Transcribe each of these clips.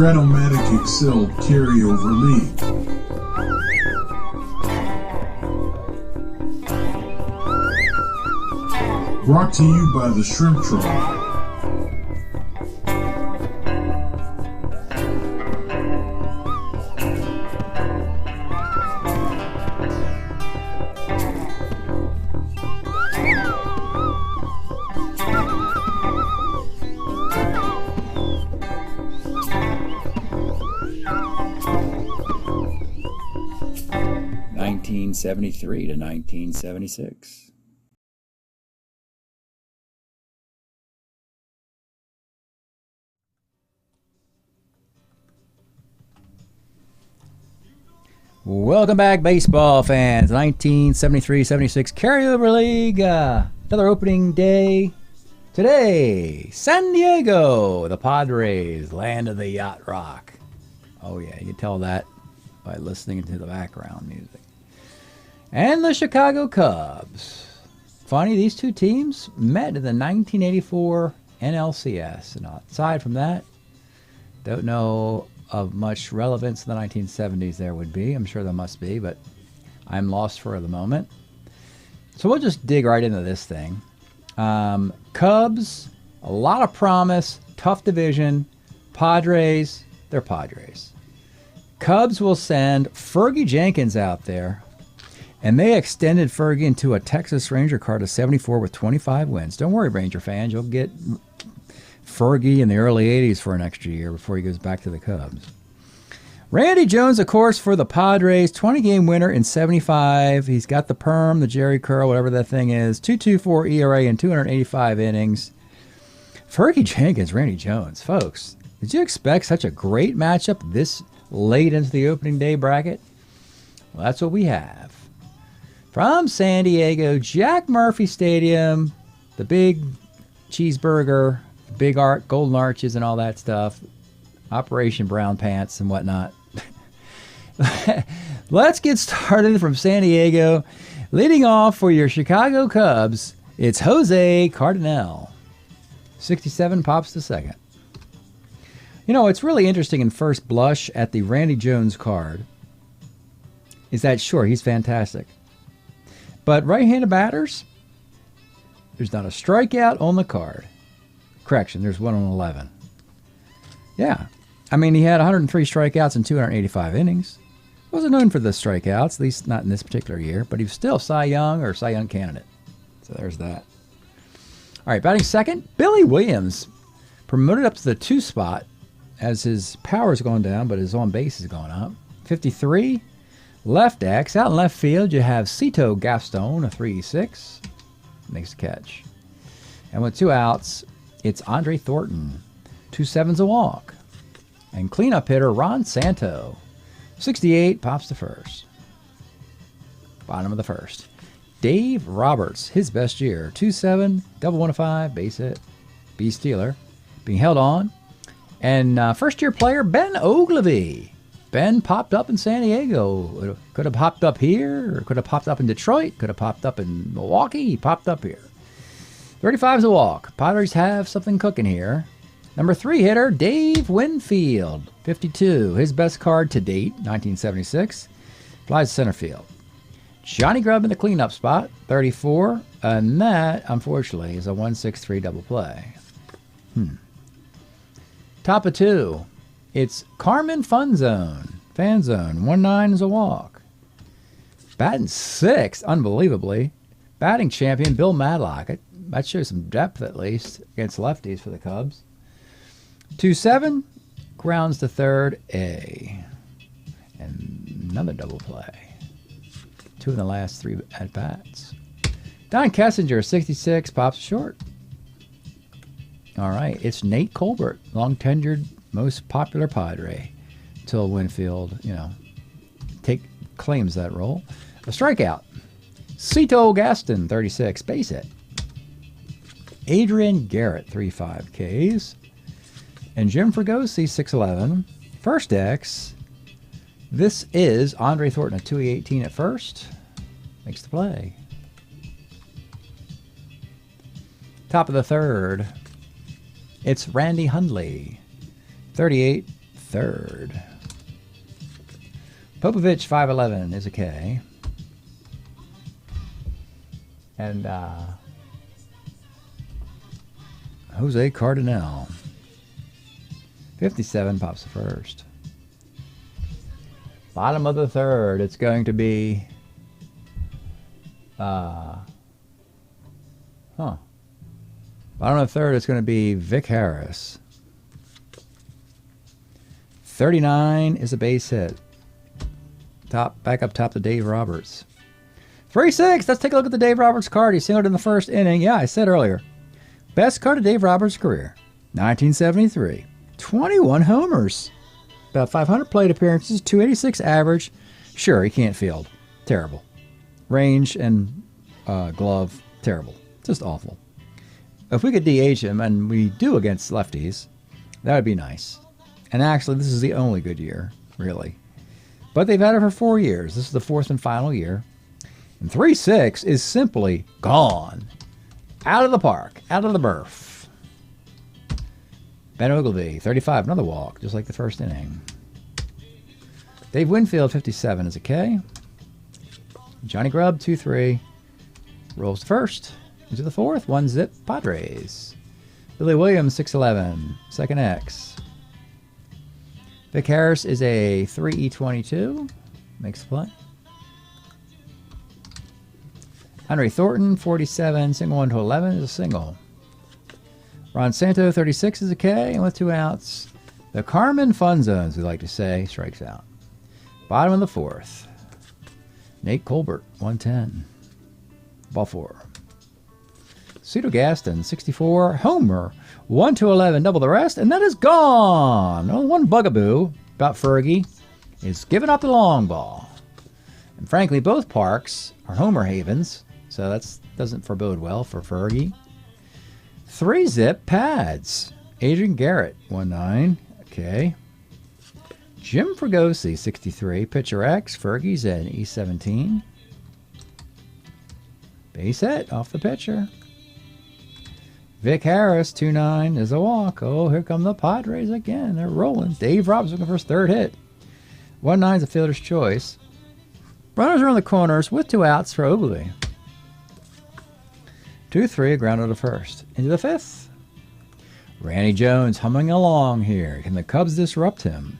Strat-O-Matic Excel Carryover League. Brought to you by the Shrimp Troll. (1973 to 1976). Welcome back, baseball fans. 1973-76 Carryover League. Another opening day today. San Diego, the Padres, land of the yacht rock. Oh yeah, you can tell that by listening to the background music. And the Chicago Cubs. Funny, these two teams met in the 1984 NLCS. And aside from that, don't know of much relevance in the 1970s there would be. I'm sure there must be, but I'm lost for the moment. So we'll just dig right into this thing. Cubs, a lot of promise, tough division. Padres, they're Padres. Cubs will send Fergie Jenkins out there, and they extended Fergie into a Texas Ranger card of 74 with 25 wins. Don't worry, Ranger fans. You'll get Fergie in the early 80s for an extra year before he goes back to the Cubs. Randy Jones, of course, for the Padres, 20-game winner in 75. He's got the perm, the Jerry curl, whatever that thing is. 2.24 ERA in 285 innings. Fergie Jenkins, Randy Jones. Folks, did you expect such a great matchup this late into the opening day bracket? Well, that's what we have. From San Diego, Jack Murphy Stadium, the big cheeseburger, big golden arches and all that stuff, Operation Brown Pants and whatnot. Let's get started from San Diego. Leading off for your Chicago Cubs, it's Jose Cardinal. 67 pops to second. You know, it's really interesting in first blush at the Randy Jones card is that, sure, he's fantastic. But right-handed batters, there's not a strikeout on the card. Correction, there's one on 11. Yeah. I mean, he had 103 strikeouts in 285 innings. Wasn't known for the strikeouts, at least not in this particular year, but he was still Cy Young or Cy Young candidate. So there's that. All right, batting second, Billy Williams. Promoted up to the 2 spot as his power's going down, but his on base is going up. 53. Left X. Out in left field, you have Cito Gaston, a 3-6. Makes the catch. And with 2 outs, it's Andre Thornton. 2 sevens a walk. And cleanup hitter Ron Santo. 68 pops to first. Bottom of the first. Dave Roberts, his best year. 2-7, double 1-5, base hit. B stealer. Being held on. And first year player Ben Ogilvy. Ben popped up in San Diego. Could have popped up here, or could have popped up in Detroit, could have popped up in Milwaukee. He popped up here. 35's a walk. Padres have something cooking here. Number 3 hitter, Dave Winfield. 52. His best card to date, 1976. Flies center field. Johnny Grubb in the cleanup spot, 34. And that, unfortunately, is a 1-6-3 double play. Top of 2. It's Carmen Fan Zone. 1-9 is a walk. Batting 6, unbelievably. Batting champion Bill Madlock. That shows some depth, at least, against lefties for the Cubs. 2-7, grounds to third, A. And another double play. 2 in the last 3 at-bats. Don Kessinger, 66, pops short. All right, it's Nate Colbert, long-tenured, most popular Padre, till Winfield, claims that role. A strikeout. Cito Gaston, 36, base hit. Adrian Garrett, 3.5 Ks. And Jim Fregosi, 6'11". First X. This is Andre Thornton at 2.18 at first. Makes the play. Top of the third. It's Randy Hundley. 38, third. Popovich 511 is a K. And Jose Cardinal 57 pops the first. Bottom of the third, it's going to be Bottom of the third, it's going to be Vic Harris. 39 is a base hit. Back up top to Dave Roberts. 3-6. Let's take a look at the Dave Roberts card. He singled in the first inning. Yeah, I said earlier. Best card of Dave Roberts' career. 1973. 21 homers. About 500 plate appearances. 286 average. Sure, he can't field. Terrible. Range and glove. Terrible. Just awful. If we could DH him, and we do against lefties, that would be nice. And actually, this is the only good year, really. But they've had it for 4 years. This is the fourth and final year. And 3-6 is simply gone. Out of the park. Out of the berth. Ben Ogilvy, 35. Another walk, just like the first inning. Dave Winfield, 57 is a K. Johnny Grubb, 2-3. Rolls to first. Into the fourth. 1-zip. Padres. Billy Williams, 611. Second X. Vic Harris is a 3E22. Makes the play. Andre Thornton, 47. Single 1 to 11 is a single. Ron Santo, 36 is a K. And with 2 outs, the Carmen Fun Zones, we like to say, strikes out. Bottom of the fourth. Nate Colbert, 110. Ball 4. Cito Gaston, 64. Homer, 1 to 11. Double the rest, and that is gone. Only one bugaboo about Fergie is giving up the long ball. And frankly, both parks are homer havens, so that doesn't forebode well for Fergie. 3-zip pads. Adrian Garrett, 1-9. Okay. Jim Fregosi, 63. Pitcher X. Fergie's an E17. Base hit off the pitcher. Vic Harris, 2-9 is a walk. Oh, here come the Padres again. They're rolling. Dave Roberts looking for his third hit. 1-9 is a fielder's choice. Runners around the corners with 2 outs for Ogilvy. 2-3, a grounder to first. Into the fifth. Randy Jones humming along here. Can the Cubs disrupt him?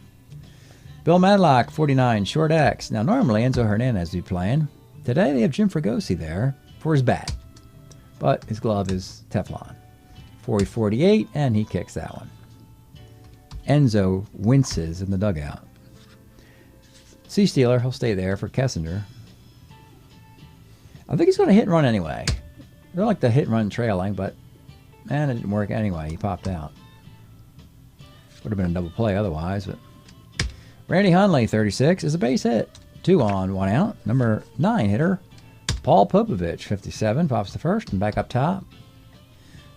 Bill Madlock, 49, short X. Now, normally Enzo Hernandez would be playing. Today they have Jim Fregosi there for his bat. But his glove is Teflon. 40-48, and he kicks that one. Enzo winces in the dugout. C. Steeler, he'll stay there for Kessinger. I think he's going to hit and run anyway. I don't like the hit and run trailing, but man, it didn't work anyway. He popped out. Would have been a double play otherwise, but Randy Hundley, 36, is a base hit. 2 on, 1 out. Number 9 hitter, Paul Popovich, 57, pops the first and back up top.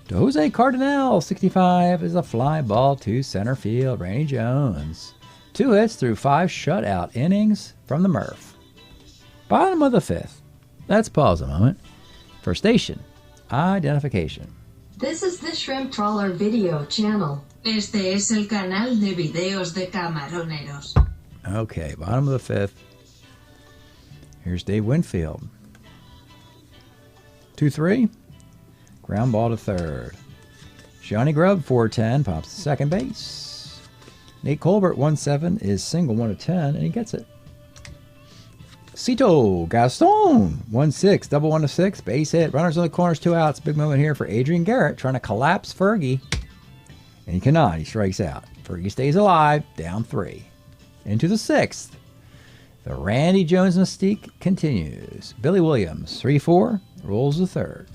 To Jose Cardinal, 65, is a fly ball to center field. Randy Jones. 2 hits through 5 shutout innings from the Murph. Bottom of the fifth. Let's pause a moment for station identification. This is the Shrimp Trawler video channel. Este es el canal de videos de camaroneros. Okay, bottom of the fifth. Here's Dave Winfield. 2-3. Ground ball to third. Johnny Grubb, 410, pops to second base. Nate Colbert, 1-7, is single 1 to 10, and he gets it. Cito Gaston, 1-6, double 1 to 6, base hit. Runners on the corners, 2 outs. Big moment here for Adrian Garrett, trying to collapse Fergie. And he cannot. He strikes out. Fergie stays alive, down 3. Into the 6th. The Randy Jones mystique continues. Billy Williams, 3-4, rolls the third.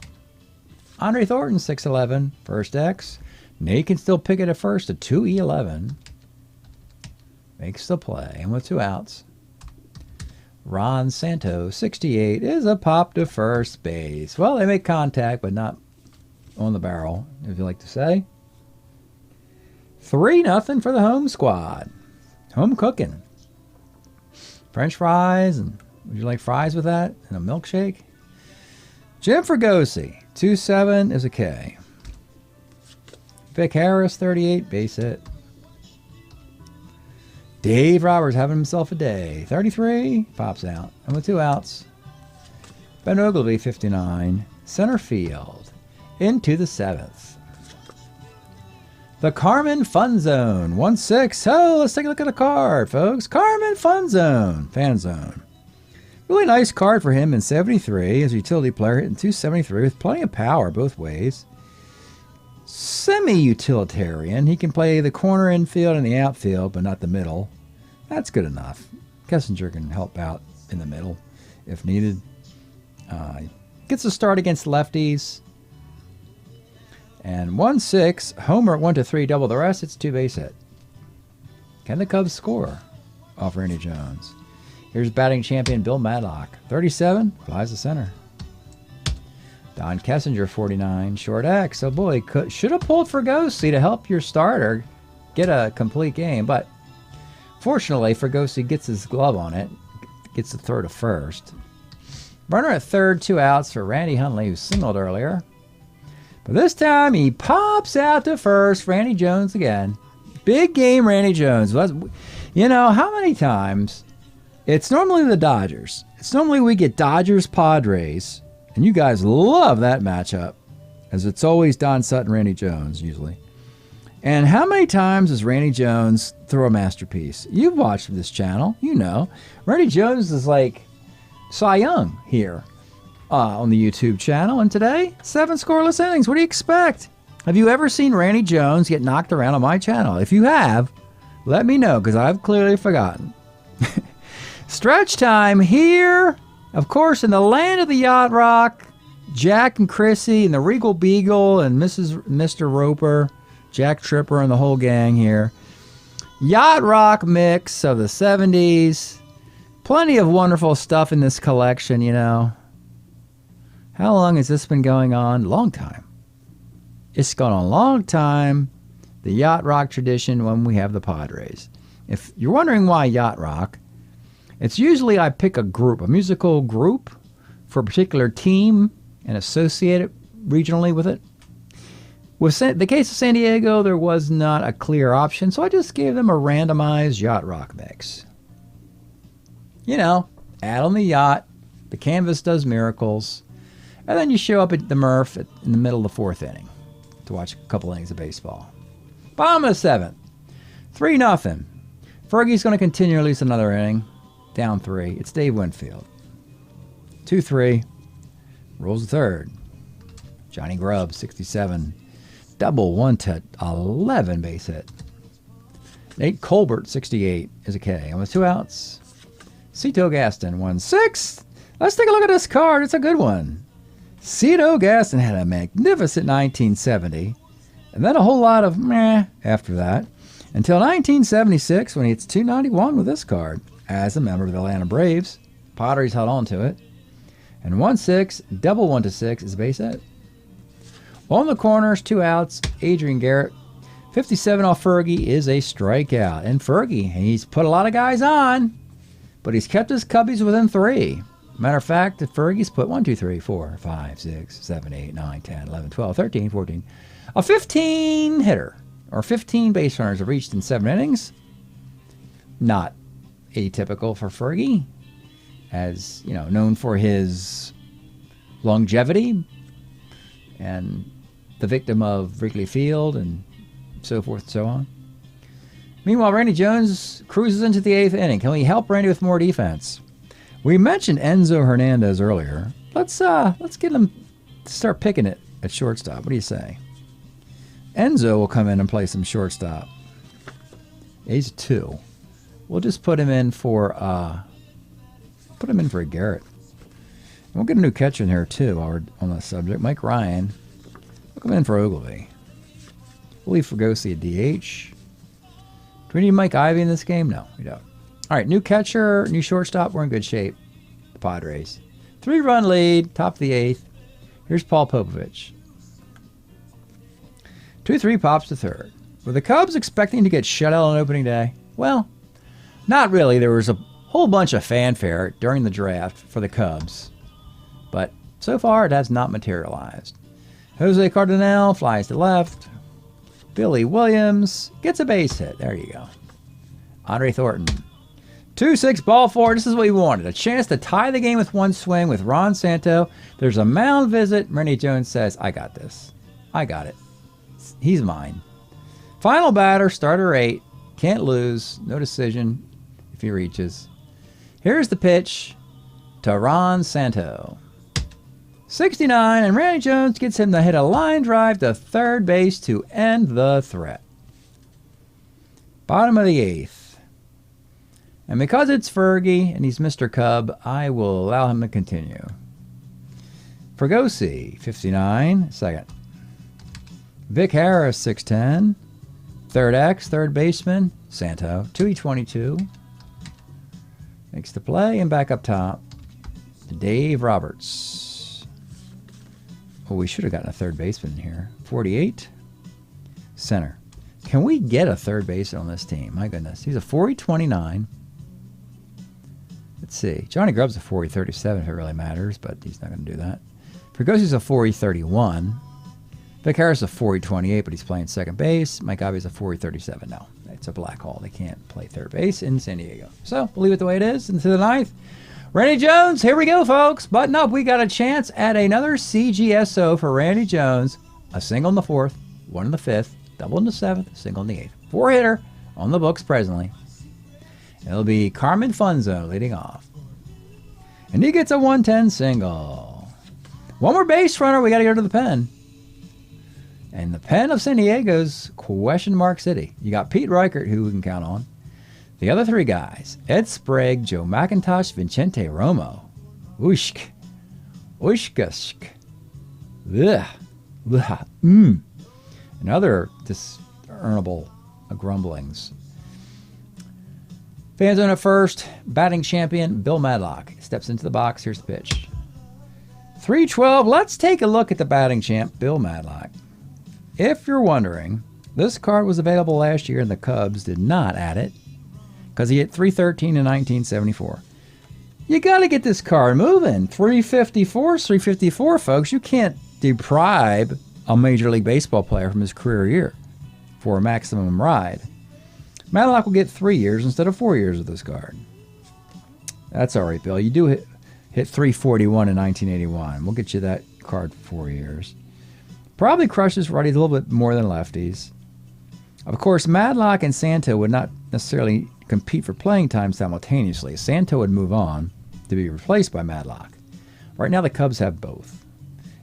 Andre Thornton, 6-11, first X. Nate can still pick it at first, a 2E11. Makes the play, and with 2 outs. Ron Santo, 68, is a pop to first base. Well, they make contact, but not on the barrel, if you like to say. 3-0 for the home squad. Home cooking. French fries, and would you like fries with that? And a milkshake? Jim Fregosi, 2-7 is a K. Vic Harris, 38, base hit. Dave Roberts having himself a day. 33, pops out. And with 2 outs, Ben Ogilvy, 59, center field, into the 7th. The Carmen Fun Zone, 1-6. Oh, let's take a look at the card, folks. Carmen Fun Zone, fan zone. Really nice card for him in 73 as a utility player, hitting 273 with plenty of power both ways. Semi-utilitarian. He can play the corner infield and the outfield, but not the middle. That's good enough. Kessinger can help out in the middle if needed. Gets a start against lefties. And 1-6, homer at 1-3, double the rest. It's 2-base hit. Can the Cubs score off Randy Jones? Here's batting champion Bill Madlock. 37, flies to center. Don Kessinger, 49, short X. Oh boy, should have pulled Fregosi to help your starter get a complete game. But fortunately, Fregosi gets his glove on it. Gets the throw to first. Runner at third, 2 outs for Randy Hundley, who singled earlier. But this time, he pops out to first. Randy Jones again. Big game, Randy Jones. You know, how many times? It's normally the Dodgers. It's normally we get Dodgers-Padres. And you guys love that matchup. As it's always Don Sutton, Randy Jones, usually. And how many times does Randy Jones throw a masterpiece? You've watched this channel. You know. Randy Jones is like Cy Young here on the YouTube channel. And today, 7 scoreless innings. What do you expect? Have you ever seen Randy Jones get knocked around on my channel? If you have, let me know, because I've clearly forgotten. Stretch time here. Of course, in the land of the Yacht Rock, Jack and Chrissy and the Regal Beagle and Mr. Roper, Jack Tripper and the whole gang here. Yacht Rock mix of the 70s. Plenty of wonderful stuff in this collection, you know. How long has this been going on? Long time. It's gone on a long time. The Yacht Rock tradition when we have the Padres. If you're wondering why Yacht Rock, it's usually I pick a group, a musical group for a particular team and associate it regionally with it. With the case of San Diego, there was not a clear option, so I just gave them a randomized Yacht Rock mix. You know, add on the yacht, the canvas does miracles, and then you show up at the Murph in the middle of the 4th inning to watch a couple innings of baseball. Bottom of the 7th, 3-0. Fergie's going to continue at least another inning. Down 3. It's Dave Winfield. 2-3. Rolls the third. Johnny Grubb, 67. Double 1-11 base hit. Nate Colbert, 68, is a K. And with 2 outs, Cito Gaston, 1-6. Let's take a look at this card. It's a good one. Cito Gaston had a magnificent 1970. And then a whole lot of meh after that. Until 1976 when he hits 291 with this card. As a member of the Atlanta Braves, Padres held on to it. And 1-6, double 1-6 is a base hit. On the corners, 2 outs, Adrian Garrett. 57 off Fergie is a strikeout. And Fergie, he's put a lot of guys on, but he's kept his Cubbies within 3. Matter of fact, Fergie's put 1, 2, 3, 4, 5, 6, 7, 8, 9, 10, 11, 12, 13, 14. A 15 hitter, or 15 base runners have reached in 7 innings. Not atypical for Fergie, as you know, known for his longevity and the victim of Wrigley Field and so forth and so on. Meanwhile, Randy Jones cruises into the 8th inning. Can we help Randy with more defense? We mentioned Enzo Hernandez earlier. Let's get him to start picking it at shortstop. What do you say? Enzo will come in and play some shortstop. He's 2. We'll just put him in for a Garrett. And we'll get a new catcher in here too while we're on the subject. Mike Ryan. We'll come in for Ogilvy. We'll leave Fregosi at DH. Do we need Mike Ivy in this game? No, we don't. All right, new catcher, new shortstop. We're in good shape. The Padres. 3-run lead, top of the 8th. Here's Paul Popovich. 2-3 pops to third. Were the Cubs expecting to get shut out on opening day? Well, not really. There was a whole bunch of fanfare during the draft for the Cubs. But so far, it has not materialized. Jose Cardenal flies to left. Billy Williams gets a base hit. There you go. Andre Thornton. 2-6 ball four. This is what we wanted. A chance to tie the game with one swing with Ron Santo. There's a mound visit. Randy Jones says, I got this. I got it. He's mine. Final batter, starter 8. Can't lose. No decision if he reaches. Here's the pitch to Ron Santo. 69, and Randy Jones gets him to hit a line drive to third base to end the threat. Bottom of the 8th. And because it's Fergie and he's Mr. Cub, I will allow him to continue. Fregosi, 59, second. Vic Harris, 6'10". Third X, third baseman, Santo, 2E22. Makes the play, and back up top, Dave Roberts. Oh, we should have gotten a third baseman in here. 48, center. Can we get a third baseman on this team? My goodness. He's a 4E29. Let's see. Johnny Grubb's a 4E37 if it really matters, but he's not going to do that. Fragosi's a 4E31. Vic Harris is a 4E28, but he's playing second base. Mike Abbey's a 4E37. No, it's a black hole. They can't play third base in San Diego. So we'll leave it the way it is into the 9th. Randy Jones, here we go, folks. Button up. We got a chance at another CGSO for Randy Jones. A single in the 4th, one in the 5th, double in the 7th, single in the 8th. 4-hitter on the books presently. It'll be Carmen Funzo leading off. And he gets a 110 single. One more base runner. We got to go to the pen. And the pen of San Diego's question mark city. You got Pete Reichert, who we can count on. The other 3 guys, Ed Sprague, Joe McIntosh, Vincente Romo. Ushk. Ushkushk. Ugh. Ugh. And other discernible grumblings. Fan zone at first. Batting champion, Bill Madlock. Steps into the box. Here's the pitch. 3-12. Let's take a look at the batting champ, Bill Madlock. If you're wondering, this card was available last year and the Cubs did not add it because he hit 313 in 1974. You got to get this card moving. 354 is 354, folks. You can't deprive a Major League Baseball player from his career year for a maximum ride. Madlock will get 3 years instead of 4 years of this card. That's all right, Bill. You do hit 341 in 1981. We'll get you that card for 4 years. Probably crushes righties a little bit more than lefties. Of course, Madlock and Santo would not necessarily compete for playing time simultaneously. Santo would move on to be replaced by Madlock. Right now, the Cubs have both.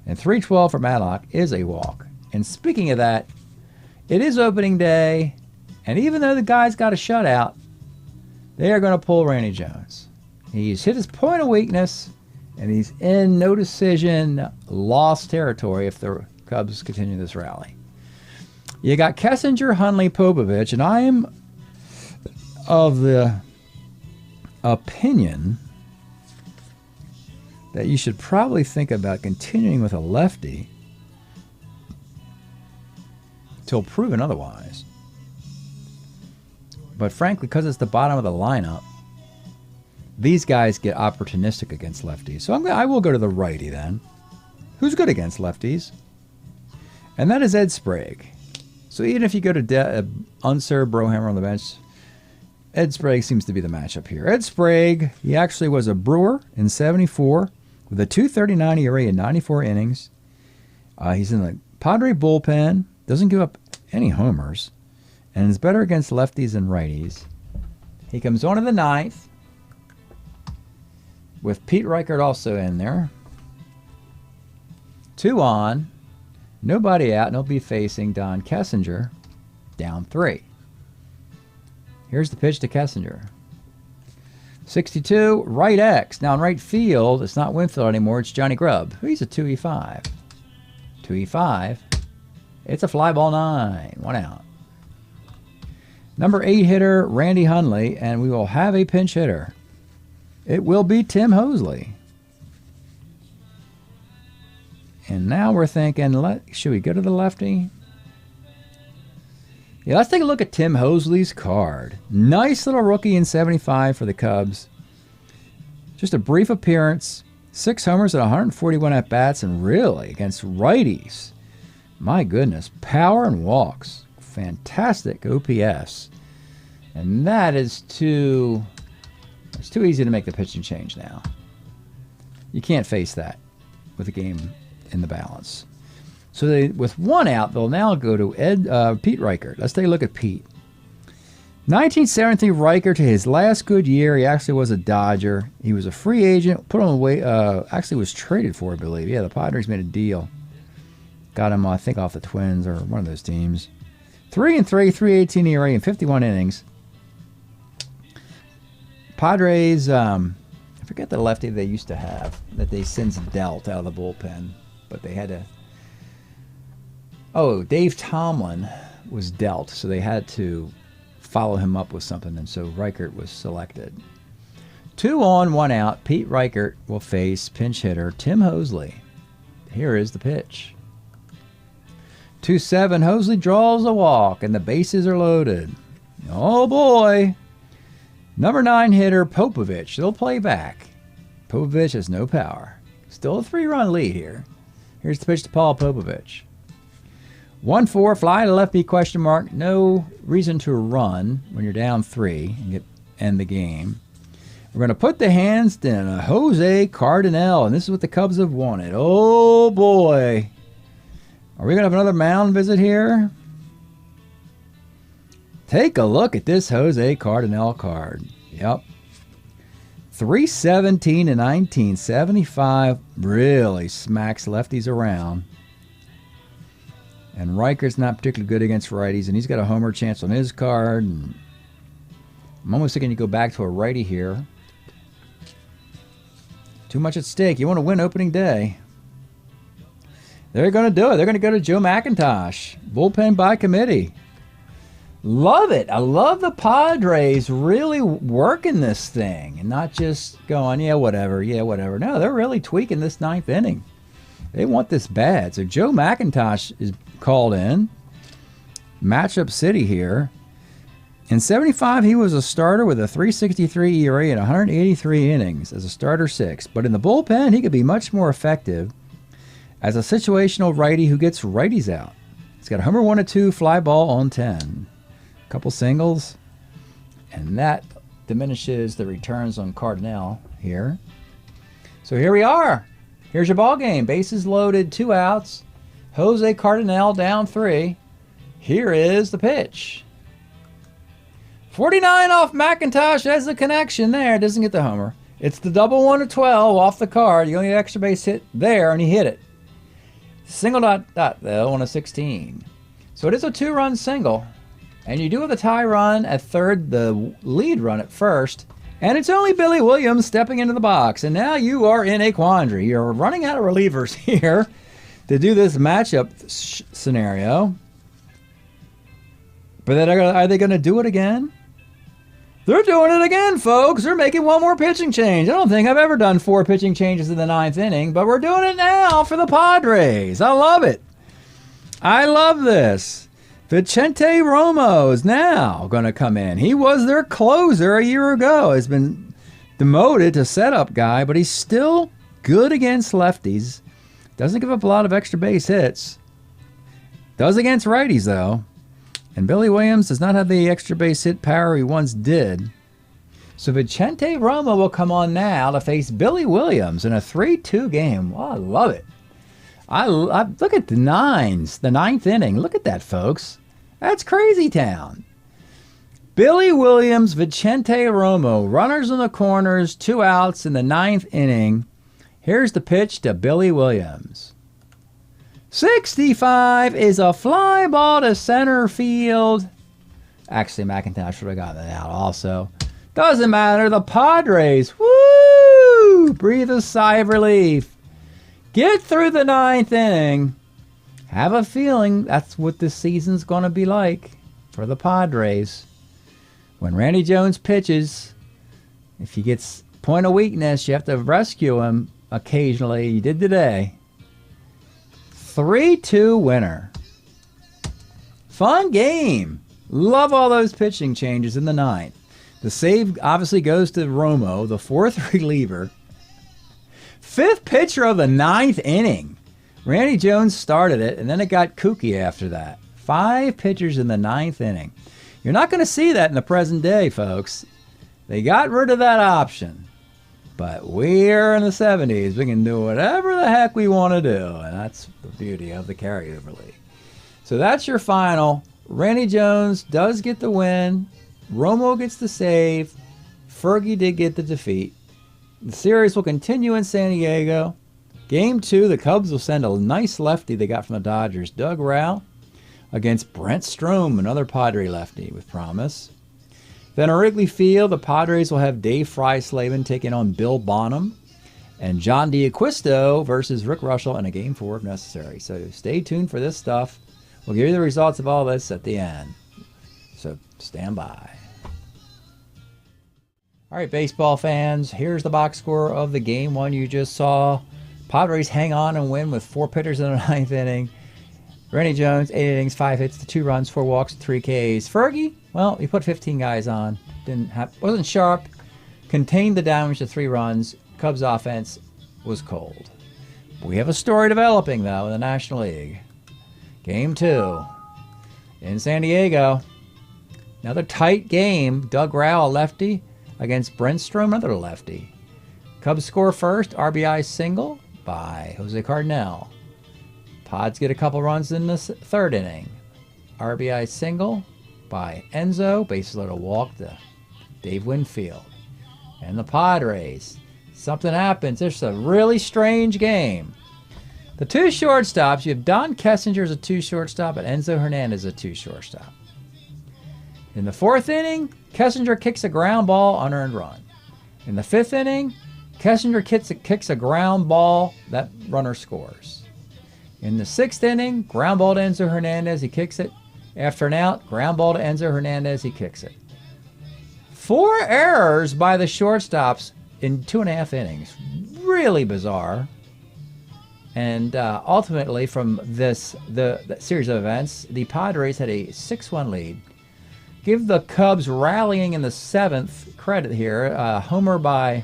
And 3-12 for Madlock is a walk. And speaking of that, it is opening day. And even though the guy's got a shutout, they are going to pull Randy Jones. He's hit his point of weakness, and he's in no decision, lost territory if the Cubs continue this rally. You got Kessinger, Hundley, Popovich, and I am of the opinion that you should probably think about continuing with a lefty till proven otherwise. But frankly, because it's the bottom of the lineup, these guys get opportunistic against lefties. So I will go to the righty then. Who's good against lefties? And that is Ed Sprague. So even if you go to Unser, Brohammer on the bench, Ed Sprague seems to be the matchup here. Ed Sprague, he actually was a Brewer in 74 with a 2.39 ERA in 94 innings. He's in the Padre bullpen, doesn't give up any homers, and is better against lefties than righties. He comes on in the 9th with Pete Reichert also in there. 2 on. Nobody out, and he'll be facing Don Kessinger, down 3. Here's the pitch to Kessinger. 62, right X. Now in right field, it's not Winfield anymore, it's Johnny Grubb. He's a 2E5. 2E5. It's a fly ball 9. 1 out. Number 8 hitter, Randy Hundley, and we will have a pinch hitter. It will be Tim Hosley. And now we're thinking, should we go to the lefty? Yeah, let's take a look at Tim Hosley's card. Nice little rookie in 75 for the Cubs. Just a brief appearance. 6 homers at 141 at-bats, and really, against righties. My goodness, power and walks. Fantastic OPS. And that is too... It's too easy to make the pitching change now. You can't face that with the game in the balance. So they, with one out, they'll now go to Pete Reichert. Let's take a look at Pete. 1973 Reichert, to his last good year, he actually was a Dodger. He was a free agent, put on the way, actually was traded for, I believe. Yeah, the Padres made a deal. Got him, I think, off the Twins or one of those teams. 3-3, 3.18 ERA in 51 innings. Padres, I forget the lefty they used to have that they since dealt out of the bullpen, but they had to. Oh, Dave Tomlin was dealt, so they had to follow him up with something, and so Reichert was selected. 2 on, 1 out. Pete Reichert will face pinch hitter Tim Hosley. Here is the pitch. 2-7. Hosley draws a walk, and the bases are loaded. Oh boy. Number 9 hitter Popovich. They'll play back. Popovich has no power. Still a 3-run lead here. Here's the pitch to Paul Popovich. 1-4, fly to lefty, question mark. No reason to run when you're down 3 and end the game. We're going to put the hands in Jose Cardinal, and this is what the Cubs have wanted. Oh boy. Are we going to have another mound visit here? Take a look at this Jose Cardinal card. Yep. 317 to 1975. Really smacks lefties around. And Reichert's not particularly good against righties, and he's got a homer chance on his card. And I'm almost thinking you go back to a righty here. Too much at stake. You want to win opening day. They're going to do it. They're going to go to Joe McIntosh. Bullpen by committee. Love it. I love the Padres really working this thing and not just going, yeah, whatever. No, they're really tweaking this 9th inning. They want this bad. So Joe McIntosh is called in. Matchup city here. In 75, he was a starter with a 3.63 ERA and 183 innings as a starter 6. But in the bullpen, he could be much more effective as a situational righty who gets righties out. He's got a homer 1-2, fly ball on 10. Couple singles, and that diminishes the returns on Cardinal here. So here we are. Here's your ball game. Bases loaded, 2 outs. Jose Cardinal down 3. Here is the pitch. 49 off McIntosh. Has the connection there. Doesn't get the homer. It's the double 1-12 off the card. You only get extra base hit there, and he hit it. Single dot though on a 16. So it is a 2-run single. And you do have the tie run at third, the lead run at first, and it's only Billy Williams stepping into the box. And now you are in a quandary. You're running out of relievers here to do this matchup scenario. But then are they going to do it again? They're doing it again, folks. They're making one more pitching change. I don't think I've ever done 4 pitching changes in the 9th inning, but we're doing it now for the Padres. I love it. I love this. Vicente Romo is now going to come in. He was their closer a year ago. Has been demoted to setup guy, but he's still good against lefties. Doesn't give up a lot of extra base hits. Does against righties, though. And Billy Williams does not have the extra base hit power he once did. So Vicente Romo will come on now to face Billy Williams in a 3-2 game. Oh, I love it. I look at the 9s, the 9th inning. Look at that, folks. That's crazy town. Billy Williams, Vicente Romo, runners in the corners, 2 outs in the 9th inning. Here's the pitch to Billy Williams. 65 is a fly ball to center field. Actually, McIntosh would have gotten it out also. Doesn't matter. The Padres, woo, breathe a sigh of relief. Get through the 9th inning. Have a feeling that's what this season's going to be like for the Padres. When Randy Jones pitches, if he gets point of weakness, you have to rescue him occasionally. You did today. 3-2 winner. Fun game. Love all those pitching changes in the 9th. The save obviously goes to Romo, the 4th reliever. 5th pitcher of the 9th inning. Randy Jones started it, and then it got kooky after that. 5 pitchers in the 9th inning. You're not going to see that in the present day, folks. They got rid of that option. But we're in the 70s. We can do whatever the heck we want to do. And that's the beauty of the carryover league. So that's your final. Randy Jones does get the win. Romo gets the save. Fergie did get the defeat. The series will continue in San Diego. Game 2, the Cubs will send a nice lefty they got from the Dodgers, Doug Rowell, against Brent Strom, another Padre lefty with promise. Then at Wrigley Field, the Padres will have Dave Fry-Slavin taking on Bill Bonham and John D'Acquisto versus Rick Russell in a Game 4 if necessary. So stay tuned for this stuff. We'll give you the results of all this at the end. So stand by. All right, baseball fans, here's the box score of the Game 1 you just saw. Padres hang on and win with 4 pitchers in the 9th inning. Randy Jones, 8 innings, 5 hits to 2 runs, 4 walks, 3 Ks. Fergie, well, he put 15 guys on. Wasn't sharp. Contained the damage to 3 runs. Cubs offense was cold. We have a story developing, though, in the National League. Game 2 in San Diego. Another tight game. Doug Rowell, lefty, against Brent Strom, another lefty. Cubs score first. RBI single by Jose Cardinal. Pods get a couple runs in the 3rd inning. RBI single by Enzo. Bases loaded, walk to Dave Winfield. And the Padres. Something happens. It's a really strange game. The 2 shortstops, you have Don Kessinger as a 2 shortstop and Enzo Hernandez as a 2 shortstop. In the 4th inning, Kessinger kicks a ground ball, unearned run. In the 5th inning, Kessinger kicks a ground ball, that runner scores. In the 6th inning, ground ball to Enzo Hernandez, he kicks it. After an out, ground ball to Enzo Hernandez, he kicks it. 4 errors by the shortstops in 2.5 innings. Really bizarre. And ultimately, from the series of events, the Padres had a 6-1 lead. Give the Cubs rallying in the 7th credit here. Homer by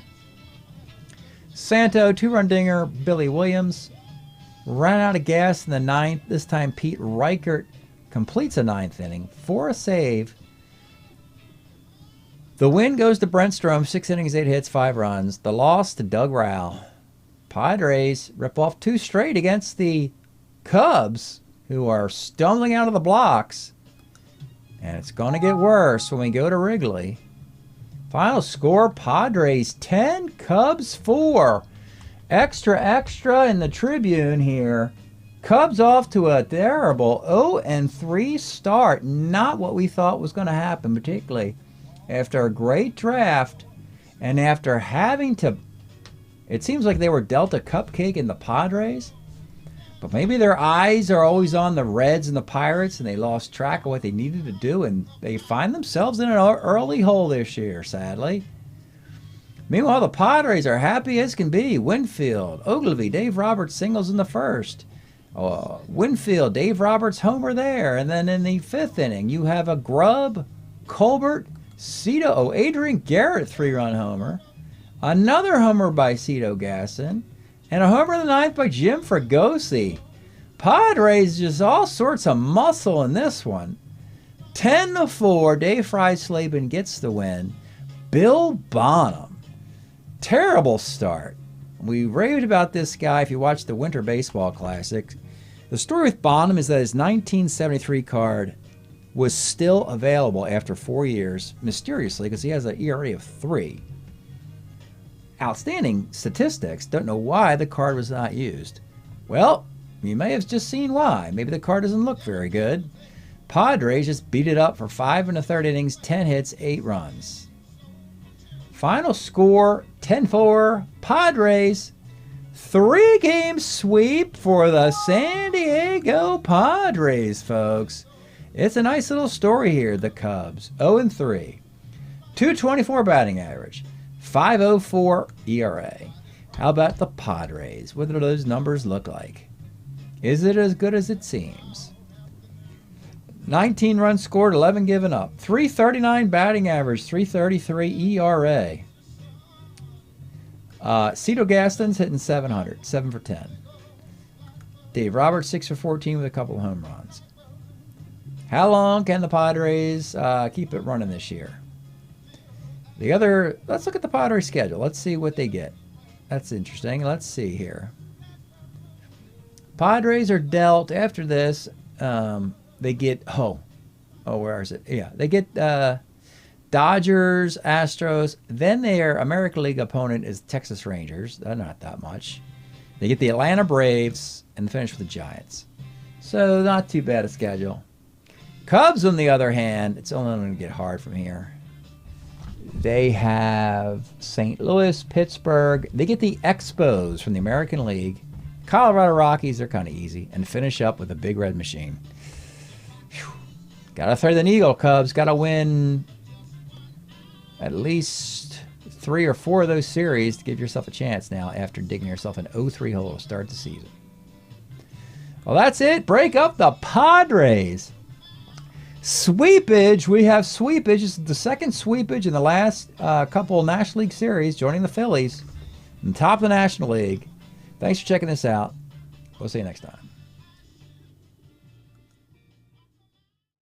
Santo, 2-run dinger, Billy Williams. Ran out of gas in the 9th. This time Pete Reichert completes a 9th inning for a save. The win goes to Brent Strom, 6 innings, 8 hits, 5 runs. The loss to Doug Rowell. Padres rip off 2 straight against the Cubs, who are stumbling out of the blocks. And it's going to get worse when we go to Wrigley. Final score, Padres 10, Cubs 4. Extra in the Tribune here. Cubs off to a terrible 0-3 start. Not what we thought was going to happen, particularly after a great draft and after having to... It seems like they were dealt a cupcake in the Padres, but maybe their eyes are always on the Reds and the Pirates, and they lost track of what they needed to do, and they find themselves in an early hole this year, sadly. Meanwhile, the Padres are happy as can be. Winfield, Ogilvy, Dave Roberts singles in the 1st. Winfield, Dave Roberts homer there, and then in the 5th inning, you have a Grubb, Colbert, Cito, Adrian Garrett 3-run homer. Another homer by Cito Gaston. And a homer in the 9th by Jim Fregosi. Padres just all sorts of muscle in this one. 10-4, Dave Fry-Slavin gets the win. Bill Bonham. Terrible start. We raved about this guy if you watch the Winter Baseball Classic. The story with Bonham is that his 1973 card was still available after 4 years, mysteriously, because he has an ERA of 3. Outstanding statistics. Don't know why the card was not used. Well, you may have just seen why. Maybe the card doesn't look very good. Padres just beat it up for 5 1/3 innings, 10 hits, 8 runs. Final score, 10-4, Padres. 3-game sweep for the San Diego Padres, folks. It's a nice little story here, the Cubs. 0-3. 224 batting average. 5.04 ERA. How about the Padres? What do those numbers look like? Is it as good as it seems? 19 runs scored, 11 given up. 339 batting average, 333 ERA. Cito Gaston's hitting 700, 7 for 10. Dave Roberts, 6 for 14 with a couple of home runs. How long can the Padres keep it running this year? Let's look at the Padres schedule. Let's see what they get. That's interesting. Let's see here. Padres are dealt after this. They get, where is it? Yeah, they get Dodgers, Astros. Then their American League opponent is Texas Rangers. They're not that much. They get the Atlanta Braves and finish with the Giants. So not too bad a schedule. Cubs, on the other hand, it's only going to get hard from here. They have St. Louis, Pittsburgh. They get the Expos from the American League. Colorado Rockies, they're kind of easy. And finish up with a Big Red Machine. Got to thread the needle, Cubs. Got to win at least 3 or 4 of those series to give yourself a chance now after digging yourself an 0-3 hole to start the season. Well, that's it. Break up the Padres. Sweepage. We have sweepage. This is the second sweepage in the last couple of National League series, joining the Phillies on top of the National League. Thanks for checking this out. We'll see you next time.